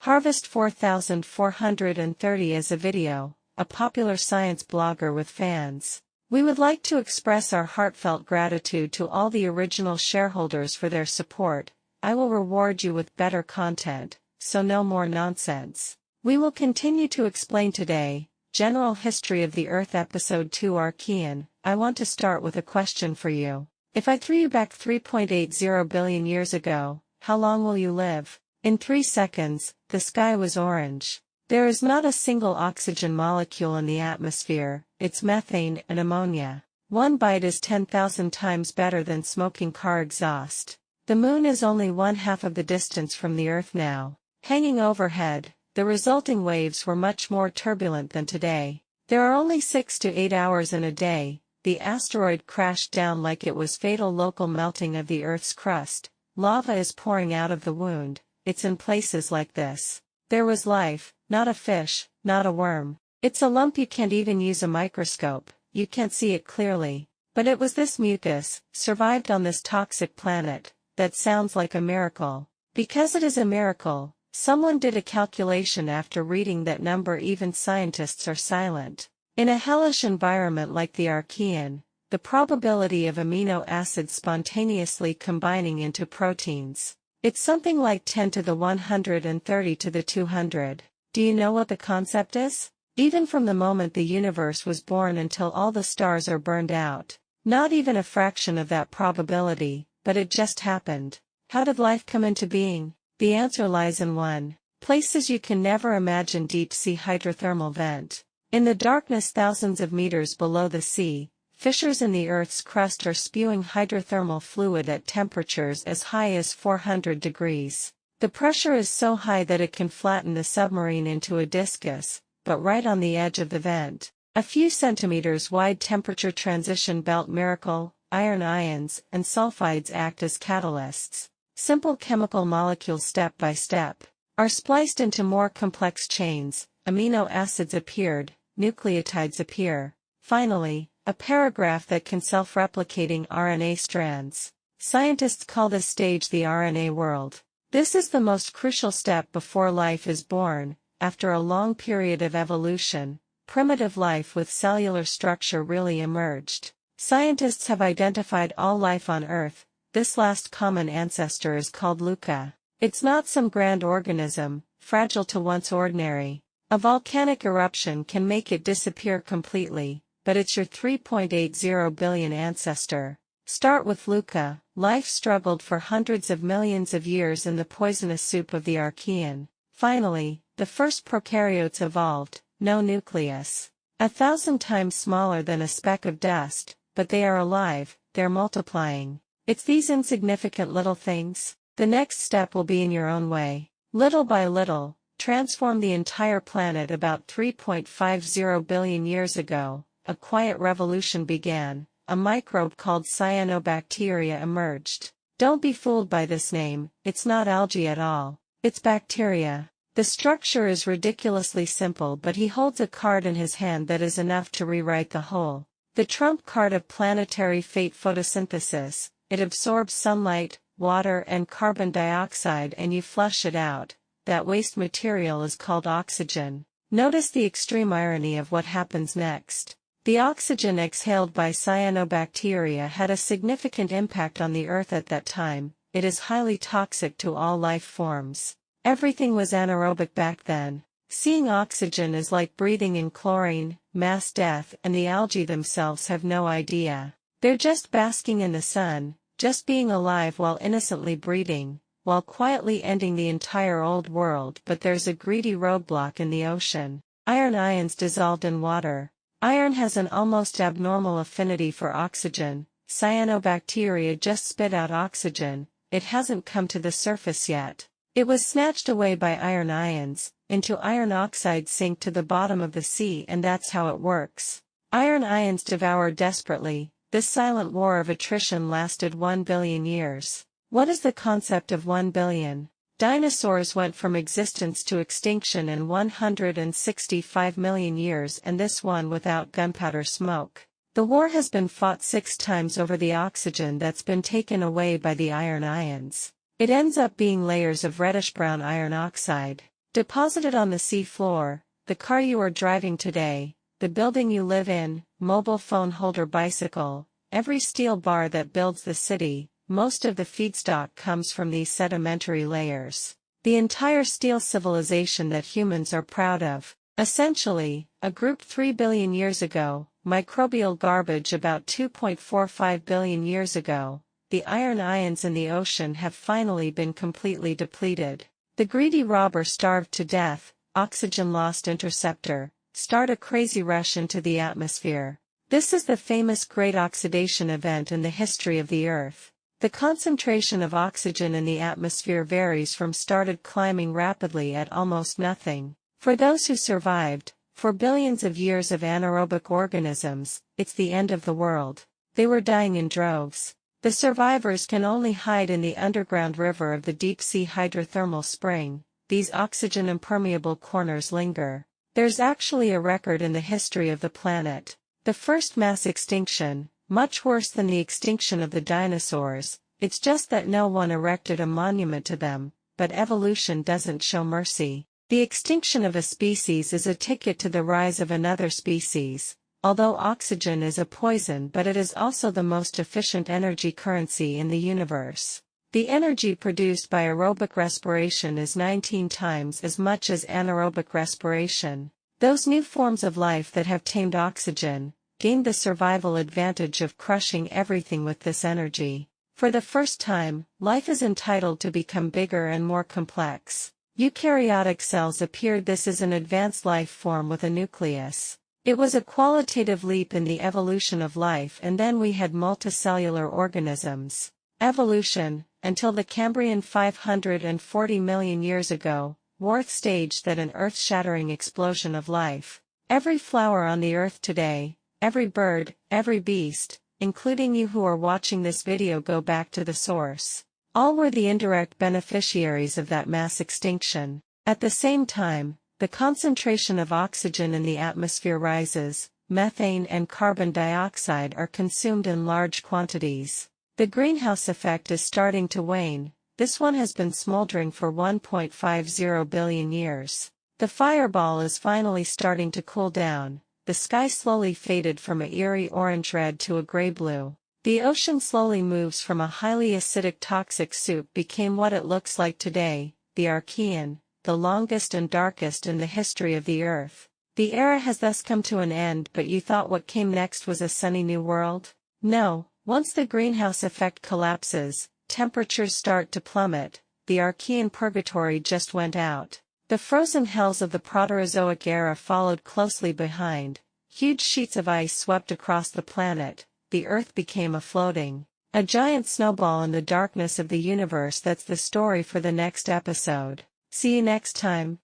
Harvest 4430 is a video, a popular science blogger with fans. We would like to express our heartfelt gratitude to all the original shareholders for their support. I will reward you with better content, so no more nonsense. We will continue to explain today, General History of the Earth Episode 2 Archean. I want to start with a question for you. If I threw you back 3.80 billion years ago, how long will you live? In 3 seconds, the sky was orange. There is not a single oxygen molecule in the atmosphere, it's methane and ammonia. One bite is 10,000 times better than smoking car exhaust. The moon is only 1/2 of the distance from the Earth now. Hanging overhead, the resulting waves were much more turbulent than today. There are only 6 to 8 hours in a day. The asteroid crashed down like it was fatal local melting of the Earth's crust. Lava is pouring out of the wound. It's in places like this. There was life, not a fish, not a worm. It's a lump you can't even use a microscope, you can't see it clearly. But it was this mucus, survived on this toxic planet, that sounds like a miracle. Because it is a miracle, someone did a calculation after reading that number. Even scientists are silent. In a hellish environment like the Archean, the probability of amino acids spontaneously combining into proteins, it's something like 10 to the 130 to the 200. Do you know what the concept is? Even from the moment the universe was born until all the stars are burned out, not even a fraction of that probability, but it just happened. How did life come into being? The answer lies in one. Places you can never imagine: deep-sea hydrothermal vent. In the darkness thousands of meters below the sea, fissures in the Earth's crust are spewing hydrothermal fluid at temperatures as high as 400 degrees. The pressure is so high that it can flatten the submarine into a discus, but right on the edge of the vent, a few centimeters wide temperature transition belt miracle, iron ions and sulfides act as catalysts. Simple chemical molecules step by step are spliced into more complex chains. Amino acids appeared, nucleotides appear. Finally, a paragraph that can self-replicating RNA strands. Scientists call this stage the RNA world. This is the most crucial step before life is born. After a long period of evolution, primitive life with cellular structure really emerged. Scientists have identified all life on Earth. This last common ancestor is called Luca. It's not some grand organism, fragile to once ordinary. A volcanic eruption can make it disappear completely, but it's your 3.80 billion ancestor. Start with Luca. Life struggled for hundreds of millions of years in the poisonous soup of the Archean. Finally, the first prokaryotes evolved, no nucleus. 1,000 times smaller than a speck of dust, but they are alive, they're multiplying. It's these insignificant little things. The next step will be in your own way. Little by little, transform the entire planet. About 3.50 billion years ago, a quiet revolution began. A microbe called cyanobacteria emerged. Don't be fooled by this name, it's not algae at all. It's bacteria. The structure is ridiculously simple, but he holds a card in his hand that is enough to rewrite the whole. The trump card of planetary fate: photosynthesis. It absorbs sunlight, water and carbon dioxide and you flush it out. That waste material is called oxygen. Notice the extreme irony of what happens next. The oxygen exhaled by cyanobacteria had a significant impact on the Earth at that time. It is highly toxic to all life forms. Everything was anaerobic back then. Seeing oxygen is like breathing in chlorine, mass death, and the algae themselves have no idea. They're just basking in the sun, just being alive while innocently breathing, while quietly ending the entire old world. But there's a greedy roadblock in the ocean. Iron ions dissolved in water. Iron has an almost abnormal affinity for oxygen. Cyanobacteria just spit out oxygen. It hasn't come to the surface yet. It was snatched away by iron ions, into iron oxide sink to the bottom of the sea, and that's how it works. Iron ions devour desperately. This silent war of attrition lasted 1 billion years. What is the concept of 1 billion? Dinosaurs went from existence to extinction in 165 million years, and this one without gunpowder smoke. The war has been fought 6 times over the oxygen that's been taken away by the iron ions. It ends up being layers of reddish-brown iron oxide. Deposited on the sea floor, the car you are driving today, the building you live in, mobile phone holder, bicycle, every steel bar that builds the city, most of the feedstock comes from these sedimentary layers. The entire steel civilization that humans are proud of, essentially, a group 3 billion years ago, microbial garbage about 2.45 billion years ago, the iron ions in the ocean have finally been completely depleted. The greedy robber starved to death, oxygen lost interceptor, start a crazy rush into the atmosphere. This is the famous Great Oxidation event in the history of the Earth. The concentration of oxygen in the atmosphere varies from started climbing rapidly at almost nothing. For those who survived, for billions of years of anaerobic organisms, it's the end of the world. They were dying in droves. The survivors can only hide in the underground river of the deep-sea hydrothermal spring. These oxygen-impermeable corners linger. There's actually a record in the history of the planet. The first mass extinction, much worse than the extinction of the dinosaurs, it's just that no one erected a monument to them, but evolution doesn't show mercy. The extinction of a species is a ticket to the rise of another species. Although oxygen is a poison, but it is also the most efficient energy currency in the universe. The energy produced by aerobic respiration is 19 times as much as anaerobic respiration. Those new forms of life that have tamed oxygen, gained the survival advantage of crushing everything with this energy. For the first time, life is entitled to become bigger and more complex. Eukaryotic cells appeared. This is an advanced life form with a nucleus. It was a qualitative leap in the evolution of life, and then we had multicellular organisms. Evolution, until the Cambrian 540 million years ago, fourth stage, that an earth-shattering explosion of life. Every flower on the earth today, every bird, every beast, including you who are watching this video, go back to the source. All were the indirect beneficiaries of that mass extinction. At the same time, the concentration of oxygen in the atmosphere rises, methane and carbon dioxide are consumed in large quantities. The greenhouse effect is starting to wane. This one has been smoldering for 1.50 billion years. The fireball is finally starting to cool down. The sky slowly faded from a eerie orange-red to a gray-blue. The ocean slowly moves from a highly acidic toxic soup became what it looks like today, the Archean, the longest and darkest in the history of the Earth. The era has thus come to an end, but you thought what came next was a sunny new world? No, once the greenhouse effect collapses, temperatures start to plummet. The Archean purgatory just went out. The frozen hells of the Proterozoic era followed closely behind. Huge sheets of ice swept across the planet. The Earth became a giant snowball in the darkness of the universe. That's the story for the next episode. See you next time.